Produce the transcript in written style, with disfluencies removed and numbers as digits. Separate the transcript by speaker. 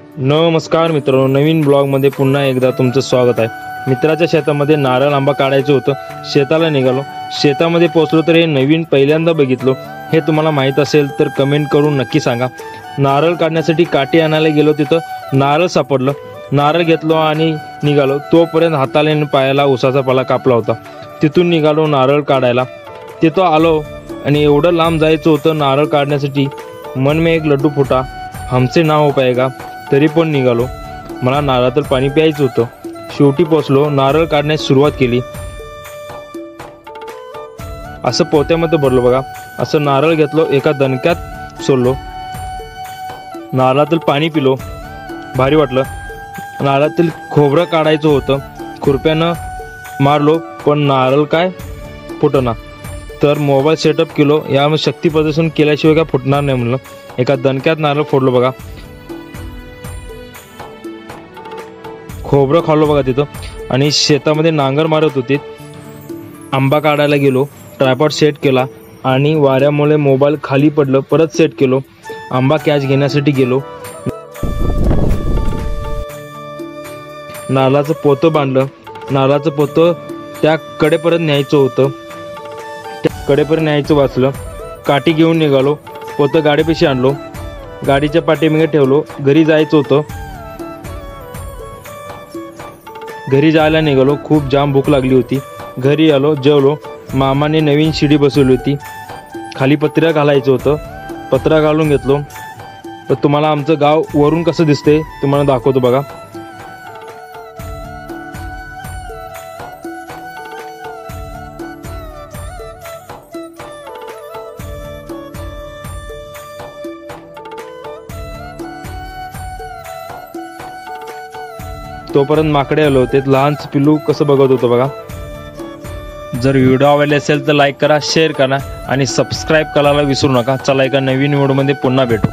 Speaker 1: नमस्कार मित्रांनो, नवीन ब्लॉगमध्ये पुन्हा एकदा तुमचं स्वागत आहे। मित्राच्या शेतामध्ये नारळ आंबा काढायचं होतं, शेताला निघालो। शेतामध्ये पोहोचलो तर हे नवीन पहिल्यांदा बघितलो। हे तुम्हाला माहीत असेल तर कमेंट करून नक्की सांगा। नारळ काढण्यासाठी काठी आणायला गेलो, तिथं नारळ सापडलं। नारळ घेतलो आणि निघालो। तोपर्यंत हाताला आणि पायाला उसाचा पाला कापला होता। तिथून निघालो नारळ काढायला। तिथं आलो आणि एवढं लांब जायचं होतं नारळ काढण्यासाठी। मन में एक लड्डू फुटा, हमसे ना हो पाएगा, तरी पण निघालो। मला नारळातील पाणी प्यायचं होतं। शेवटी पोचलो, नारळ काढण्यास सुरुवात केली। असं पोत्यामध्ये भरलो बघा। असं नारळ घेतलो, एका दणक्यात सोडलो। नारळातील पाणी पिलो, भारी वाटलं। नारळातील खोबरं काढायचं होतं, खुरप्यानं मारलो पण नारळ काय फुटना। तर मोबाईल सेटअप केलो, यामध्ये शक्ती प्रदर्शन केल्याशिवाय काय फुटणार नाही म्हणलं। एका दणक्यात नारळ फोडलो बघा। खोबरं खाल्लो बघा तिथं। आणि शेतामध्ये नांगर मारत होते। आंबा काढायला गेलो, ट्रायपॉड सेट केला आणि वाऱ्यामुळे मोबाईल खाली पडलं, परत सेट केलो। आंबा कॅच घेण्यासाठी गेलो, नारळाचं पोतं बांधलं। नारळाचं पोतं त्या कडेपर्यंत न्यायचं होतं, त्या कडेपर्यंत न्यायचं वाचलं। काठी घेऊन निघालो, पोतं गाडीपाशी आणलो, गाडीच्या पाठीमागे ठेवलो। घरी जायचं होतं, घरी जायला निघालो। खूप जाम भूक लागली होती। घरी आलो, जेवलो। मामाने नवीन शिडी बसवली होती, खाली पत्र्या घालायचं होतं, पत्रा घालून घेतलो। तर तुम्हाला आमचं गाव वरून कसं दिसते तुम्हाला दाखवतो बघा। तोपर्यंत माकडे आलो होते, लहान पिल्लू कसं बघत होतं बघा। जर व्हिडिओ आवडले असेल तर लाईक करा, शेअर करा आणि सबस्क्राईब करायला विसरू नका। चला एका नवीन व्हिडिओमध्ये पुन्हा भेटू।